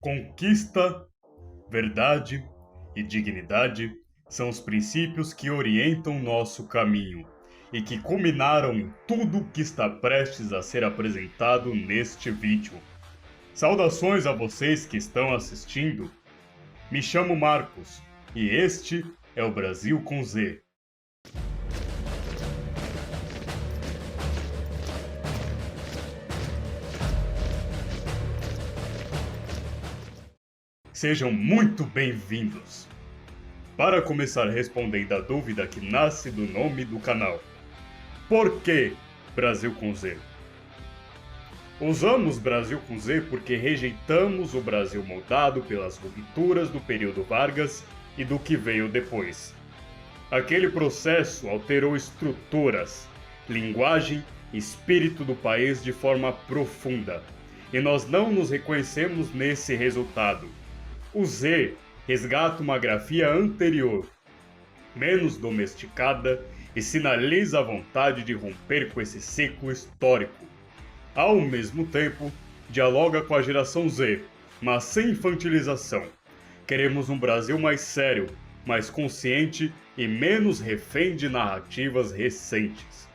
Conquista, verdade e dignidade são os princípios que orientam nosso caminho e que culminaram em tudo que está prestes a ser apresentado neste vídeo. Saudações a vocês que estão assistindo. Me chamo Marcos e este é o Brasil com Z. Sejam muito bem-vindos! Para começar respondendo a dúvida que nasce do nome do canal: por que Brasil com Z? Usamos Brasil com Z porque rejeitamos o Brasil moldado pelas rupturas do período Vargas e do que veio depois. Aquele processo alterou estruturas, linguagem e espírito do país de forma profunda, e nós não nos reconhecemos nesse resultado. O Z resgata uma grafia anterior, menos domesticada, e sinaliza a vontade de romper com esse ciclo histórico. Ao mesmo tempo, dialoga com a geração Z, mas sem infantilização. Queremos um Brasil mais sério, mais consciente e menos refém de narrativas recentes.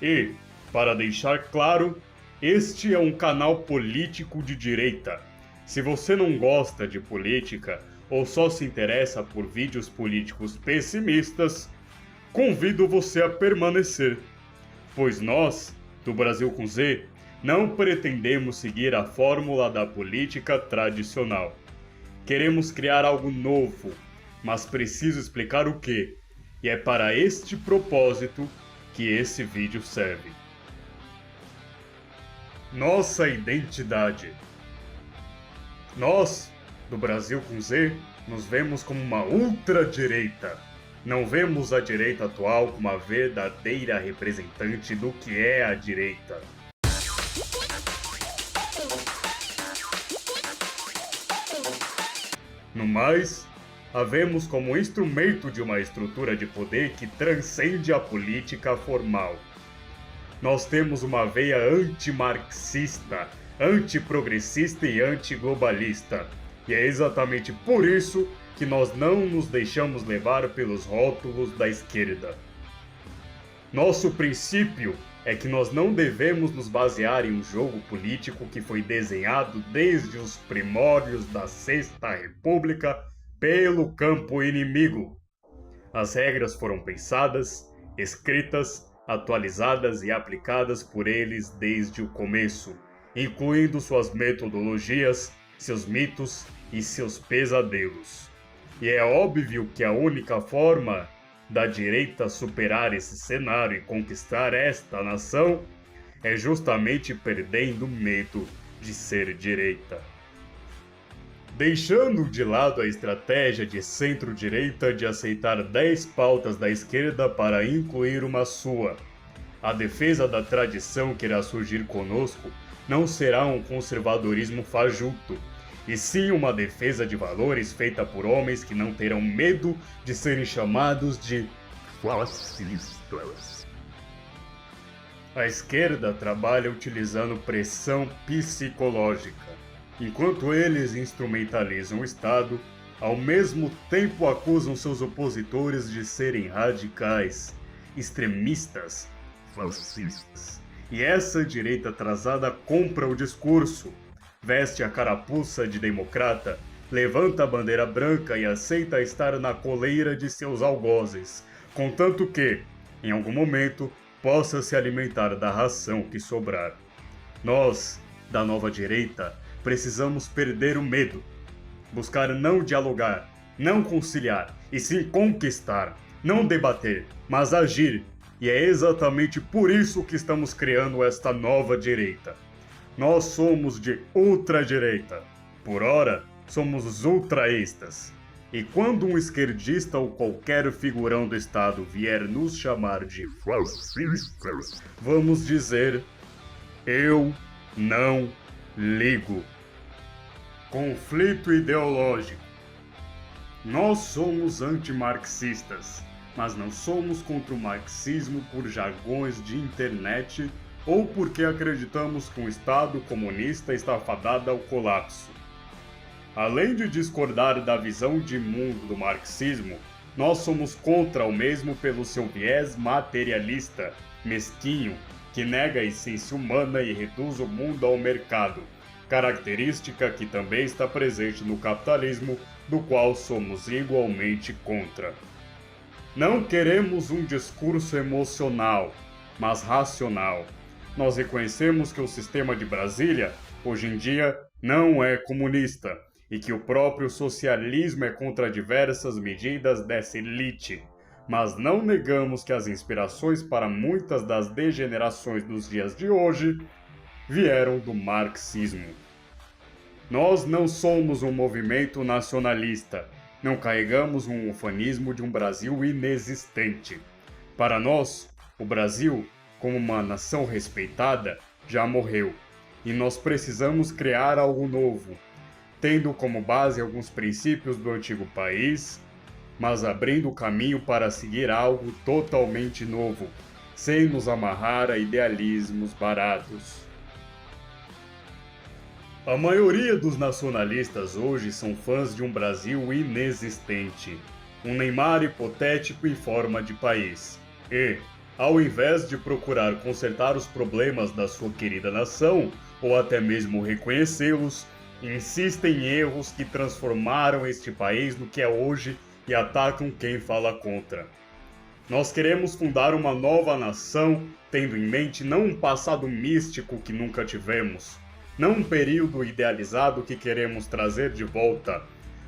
E, para deixar claro, este é um canal político de direita. Se você não gosta de política ou só se interessa por vídeos políticos pessimistas, convido você a permanecer, pois nós, do Brasil com Z, não pretendemos seguir a fórmula da política tradicional. Queremos criar algo novo, mas preciso explicar o que, e é para este propósito que esse vídeo serve. Nossa identidade. Nós, do Brasil com Z, nos vemos como uma ultradireita. Não vemos a direita atual como a verdadeira representante do que é a direita. No mais, a vemos como instrumento de uma estrutura de poder que transcende a política formal. Nós temos uma veia antimarxista, antiprogressista e antiglobalista, e é exatamente por isso que nós não nos deixamos levar pelos rótulos da esquerda. Nosso princípio é que nós não devemos nos basear em um jogo político que foi desenhado desde os primórdios da Sexta República pelo campo inimigo. As regras foram pensadas, escritas, atualizadas e aplicadas por eles desde o começo, incluindo suas metodologias, seus mitos e seus pesadelos. E é óbvio que a única forma da direita superar esse cenário e conquistar esta nação é justamente perdendo medo de ser direita. Deixando de lado a estratégia de centro-direita de aceitar 10 pautas da esquerda para incluir uma sua, a defesa da tradição que irá surgir conosco não será um conservadorismo fajuto, e sim uma defesa de valores feita por homens que não terão medo de serem chamados de fascistas. A esquerda trabalha utilizando pressão psicológica. Enquanto eles instrumentalizam o Estado, ao mesmo tempo acusam seus opositores de serem radicais, extremistas, fascistas. E essa direita atrasada compra o discurso, veste a carapuça de democrata, levanta a bandeira branca e aceita estar na coleira de seus algozes, contanto que, em algum momento, possa se alimentar da ração que sobrar. Nós, da nova direita, precisamos perder o medo, buscar não dialogar, não conciliar, e sim conquistar, não debater, mas agir, e é exatamente por isso que estamos criando esta nova direita. Nós somos de ultradireita, por ora somos os ultraístas, e quando um esquerdista ou qualquer figurão do Estado vier nos chamar de fascistas, vamos dizer: eu não ligo. Conflito ideológico. Nós somos antimarxistas, mas não somos contra o marxismo por jargões de internet ou porque acreditamos que um Estado comunista está fadado ao colapso. Além de discordar da visão de mundo do marxismo, nós somos contra o mesmo pelo seu viés materialista, mesquinho, que nega a essência humana e reduz o mundo ao mercado, característica que também está presente no capitalismo, do qual somos igualmente contra. Não queremos um discurso emocional, mas racional. Nós reconhecemos que o sistema de Brasília, hoje em dia, não é comunista, e que o próprio socialismo é contra diversas medidas dessa elite, mas não negamos que as inspirações para muitas das degenerações dos dias de hoje vieram do marxismo. Nós não somos um movimento nacionalista, não carregamos um ufanismo de um Brasil inexistente. Para nós, o Brasil, como uma nação respeitada, já morreu, e nós precisamos criar algo novo, tendo como base alguns princípios do antigo país, mas abrindo o caminho para seguir algo totalmente novo, sem nos amarrar a idealismos baratos. A maioria dos nacionalistas hoje são fãs de um Brasil inexistente, um Neymar hipotético em forma de país, e, ao invés de procurar consertar os problemas da sua querida nação, ou até mesmo reconhecê-los, insistem em erros que transformaram este país no que é hoje e atacam quem fala contra. Nós queremos fundar uma nova nação, tendo em mente não um passado místico que nunca tivemos, não um período idealizado que queremos trazer de volta,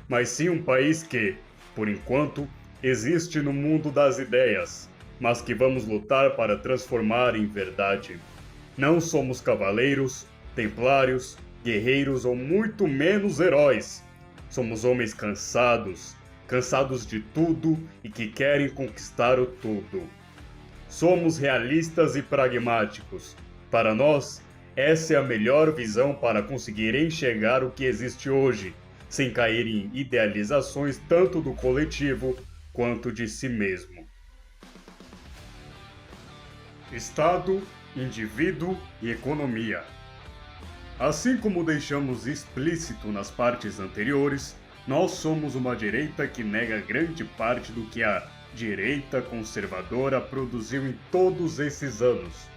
mas sim um país que, por enquanto, existe no mundo das ideias, mas que vamos lutar para transformar em verdade. Não somos cavaleiros, templários, guerreiros ou muito menos heróis. Somos homens cansados, cansados de tudo e que querem conquistar o tudo. Somos realistas e pragmáticos. Para nós, essa é a melhor visão para conseguir enxergar o que existe hoje, sem cair em idealizações tanto do coletivo quanto de si mesmo. Estado, indivíduo e economia. Assim como deixamos explícito nas partes anteriores, nós somos uma direita que nega grande parte do que a direita conservadora produziu em todos esses anos.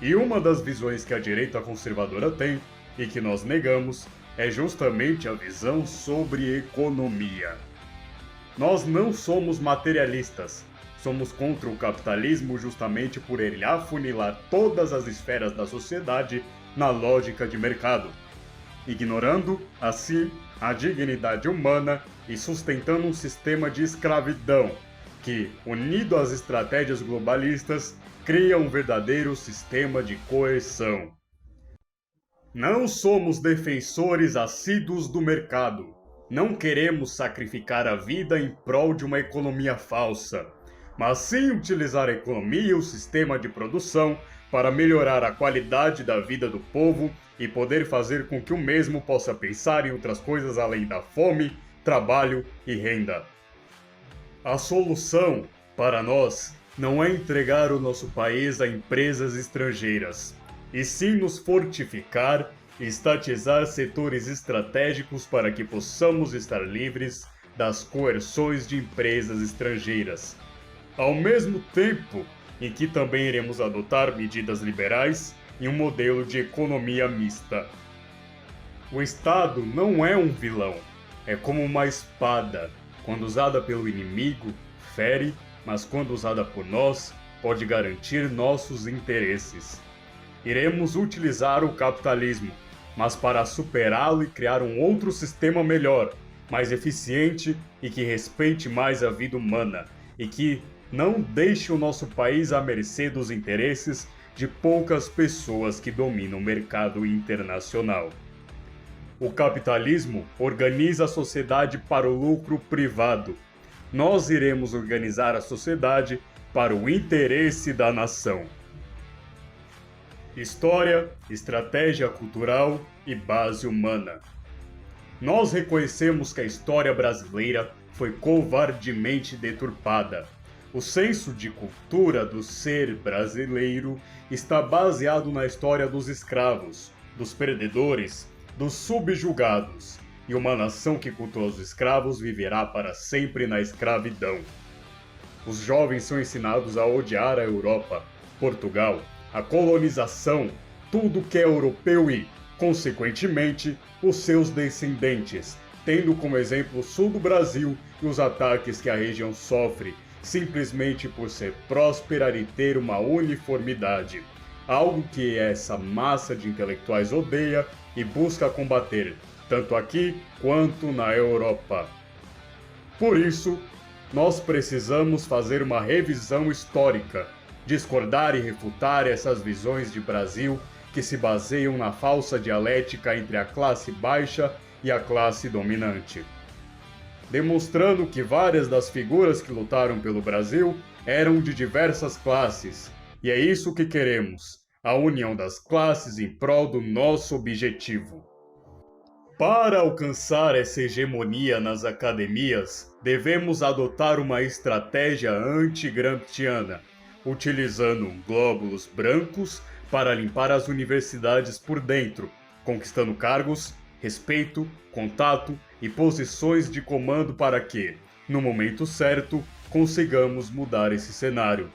E uma das visões que a direita conservadora tem, e que nós negamos, é justamente a visão sobre economia. Nós não somos materialistas, somos contra o capitalismo justamente por ele afunilar todas as esferas da sociedade na lógica de mercado, ignorando, assim, a dignidade humana e sustentando um sistema de escravidão que, unido às estratégias globalistas, cria um verdadeiro sistema de coerção. Não somos defensores assíduos do mercado. Não queremos sacrificar a vida em prol de uma economia falsa, mas sim utilizar a economia e o sistema de produção para melhorar a qualidade da vida do povo e poder fazer com que o mesmo possa pensar em outras coisas além da fome, trabalho e renda. A solução, para nós, não é entregar o nosso país a empresas estrangeiras, e sim nos fortificar e estatizar setores estratégicos para que possamos estar livres das coerções de empresas estrangeiras. Ao mesmo tempo em que também iremos adotar medidas liberais e um modelo de economia mista. O Estado não é um vilão, é como uma espada. Quando usada pelo inimigo, fere, mas quando usada por nós, pode garantir nossos interesses. Iremos utilizar o capitalismo, mas para superá-lo e criar um outro sistema melhor, mais eficiente e que respeite mais a vida humana, e que não deixe o nosso país à mercê dos interesses de poucas pessoas que dominam o mercado internacional. O capitalismo organiza a sociedade para o lucro privado. Nós iremos organizar a sociedade para o interesse da nação. História, estratégia cultural e base humana. Nós reconhecemos que a história brasileira foi covardemente deturpada. O senso de cultura do ser brasileiro está baseado na história dos escravos, dos perdedores, dos subjugados, e uma nação que cultua os escravos viverá para sempre na escravidão. Os jovens são ensinados a odiar a Europa, Portugal, a colonização, tudo que é europeu e, consequentemente, os seus descendentes, tendo como exemplo o sul do Brasil e os ataques que a região sofre, simplesmente por ser próspera e ter uma uniformidade, algo que essa massa de intelectuais odeia e busca combater, tanto aqui quanto na Europa. Por isso, nós precisamos fazer uma revisão histórica, discordar e refutar essas visões de Brasil que se baseiam na falsa dialética entre a classe baixa e a classe dominante, demonstrando que várias das figuras que lutaram pelo Brasil eram de diversas classes, e é isso que queremos, a união das classes em prol do nosso objetivo. Para alcançar essa hegemonia nas academias, devemos adotar uma estratégia anti-gramsciana, utilizando glóbulos brancos para limpar as universidades por dentro, conquistando cargos, respeito, contato e posições de comando para que, no momento certo, consigamos mudar esse cenário.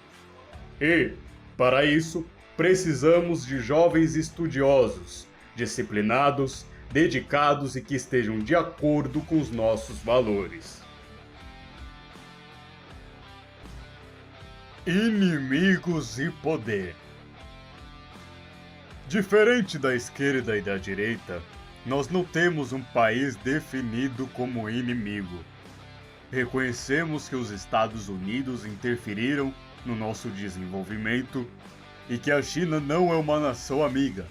E, para isso, precisamos de jovens estudiosos, disciplinados, dedicados e que estejam de acordo com os nossos valores. Inimigos e poder. Diferente da esquerda e da direita, nós não temos um país definido como inimigo. Reconhecemos que os Estados Unidos interferiram no nosso desenvolvimento e que a China não é uma nação amiga,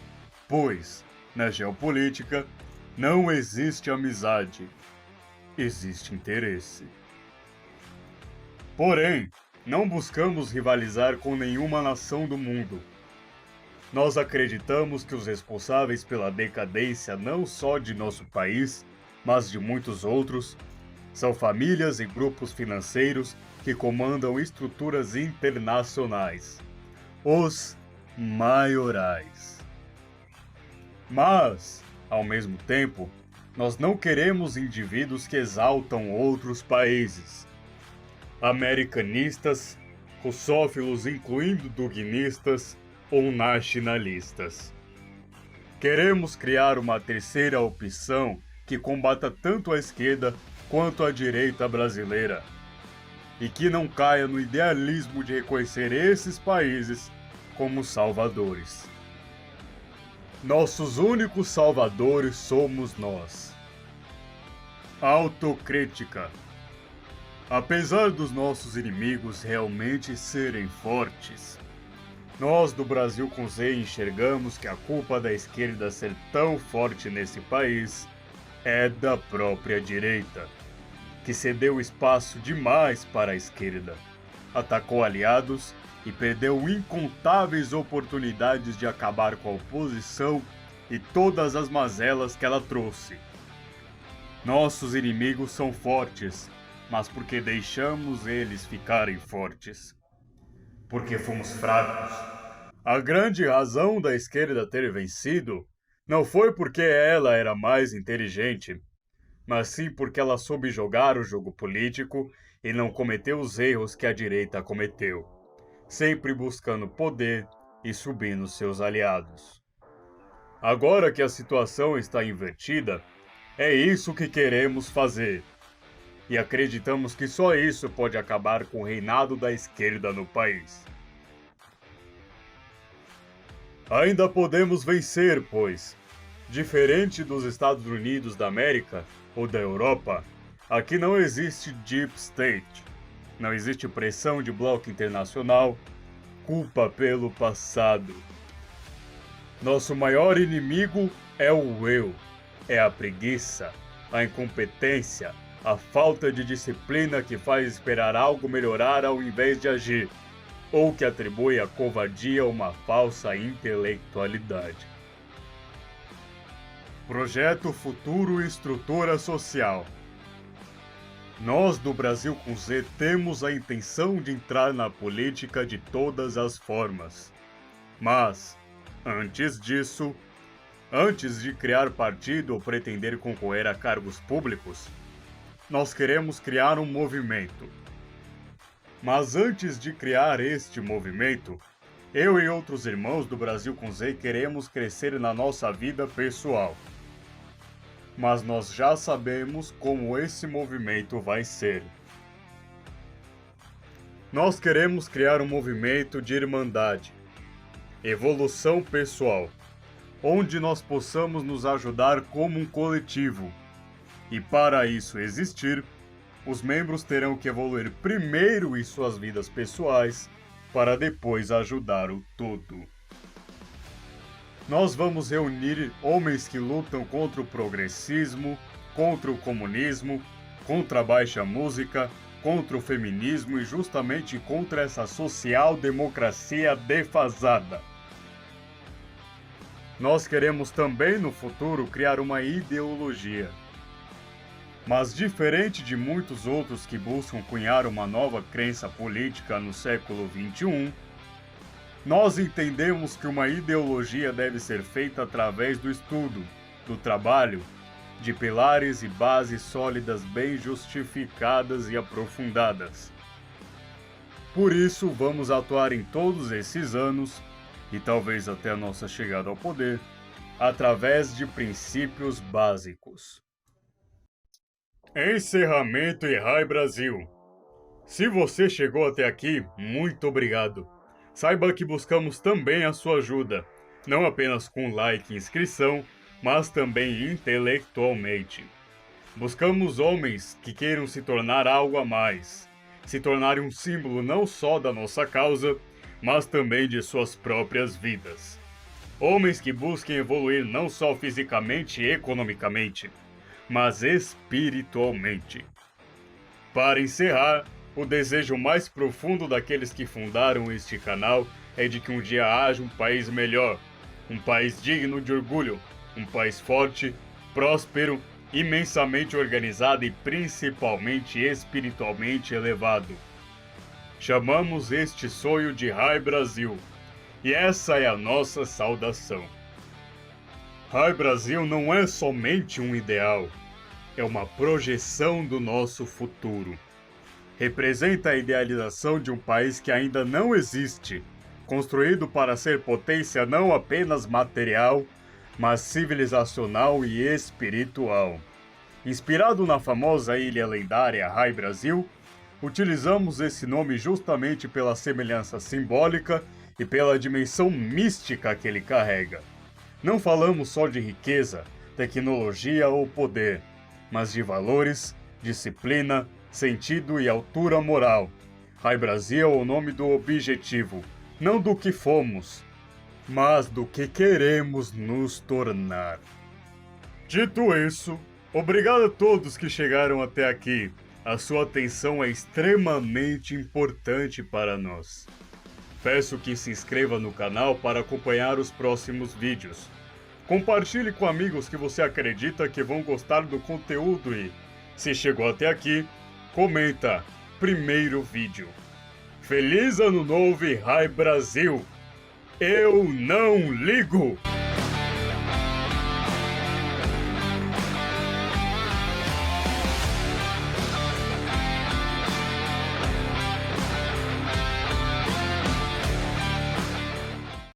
pois, na geopolítica, não existe amizade, existe interesse. Porém, não buscamos rivalizar com nenhuma nação do mundo. Nós acreditamos que os responsáveis pela decadência não só de nosso país, mas de muitos outros, são famílias e grupos financeiros que comandam estruturas internacionais, os maiorais. Mas, ao mesmo tempo, nós não queremos indivíduos que exaltam outros países. Americanistas, russófilos incluindo dugnistas ou nacionalistas. Queremos criar uma terceira opção que combata tanto a esquerda quanto a direita brasileira e que não caia no idealismo de reconhecer esses países como salvadores. Nossos únicos salvadores somos nós. Autocrítica. Apesar dos nossos inimigos realmente serem fortes, nós do Brasil com Z enxergamos que a culpa da esquerda ser tão forte nesse país é da própria direita, que cedeu espaço demais para a esquerda, atacou aliados e perdeu incontáveis oportunidades de acabar com a oposição e todas as mazelas que ela trouxe. Nossos inimigos são fortes, mas porque deixamos eles ficarem fortes. Porque fomos fracos. A grande razão da esquerda ter vencido não foi porque ela era mais inteligente, mas sim porque ela soube jogar o jogo político e não cometeu os erros que a direita cometeu, sempre buscando poder e subindo seus aliados. Agora que a situação está invertida, é isso que queremos fazer. E acreditamos que só isso pode acabar com o reinado da esquerda no país. Ainda podemos vencer, pois, diferente dos Estados Unidos da América ou da Europa, aqui não existe Deep State, não existe pressão de bloco internacional, culpa pelo passado. Nosso maior inimigo é o eu, é a preguiça, a incompetência, a falta de disciplina que faz esperar algo melhorar ao invés de agir, ou que atribui à covardia uma falsa intelectualidade. Projeto Futuro e Estrutura Social. Nós do Brasil com Z temos a intenção de entrar na política de todas as formas. Mas, antes disso, Antes de criar partido ou pretender concorrer a cargos públicos, nós queremos criar um movimento. Mas antes de criar este movimento, eu e outros irmãos do Brasil com Z queremos crescer na nossa vida pessoal. Mas nós já sabemos como esse movimento vai ser. Nós queremos criar um movimento de irmandade, evolução pessoal, onde nós possamos nos ajudar como um coletivo. E para isso existir, os membros terão que evoluir primeiro em suas vidas pessoais, para depois ajudar o todo. Nós vamos reunir homens que lutam contra o progressismo, contra o comunismo, contra a baixa música, contra o feminismo e justamente contra essa social-democracia defasada. Nós queremos também no futuro criar uma ideologia. Mas diferente de muitos outros que buscam cunhar uma nova crença política no século XXI, nós entendemos que uma ideologia deve ser feita através do estudo, do trabalho, de pilares e bases sólidas bem justificadas e aprofundadas. Por isso, vamos atuar em todos esses anos, e talvez até a nossa chegada ao poder, através de princípios básicos. Encerramento e Rai Brasil. Se você chegou até aqui, muito obrigado. Saiba que buscamos também a sua ajuda, não apenas com like e inscrição, mas também intelectualmente. Buscamos homens que queiram se tornar algo a mais, se tornarem um símbolo não só da nossa causa, mas também de suas próprias vidas. Homens que busquem evoluir não só fisicamente e economicamente, mas espiritualmente. Para encerrar, o desejo mais profundo daqueles que fundaram este canal é de que um dia haja um país melhor, um país digno de orgulho, um país forte, próspero, imensamente organizado e principalmente espiritualmente elevado. Chamamos este sonho de Rai Brasil, e essa é a nossa saudação. Rai Brasil não é somente um ideal, é uma projeção do nosso futuro. Representa a idealização de um país que ainda não existe, construído para ser potência não apenas material, mas civilizacional e espiritual. Inspirado na famosa ilha lendária Rai Brasil, utilizamos esse nome justamente pela semelhança simbólica e pela dimensão mística que ele carrega. Não falamos só de riqueza, tecnologia ou poder, mas de valores, disciplina, sentido e altura moral. Rai Brasil é o nome do objetivo, não do que fomos, mas do que queremos nos tornar. Dito isso, obrigado a todos que chegaram até aqui. A sua atenção é extremamente importante para nós. Peço que se inscreva no canal para acompanhar os próximos vídeos. Compartilhe com amigos que você acredita que vão gostar do conteúdo e, se chegou até aqui, comenta primeiro vídeo. Feliz Ano Novo e Rai Brasil! Eu não ligo!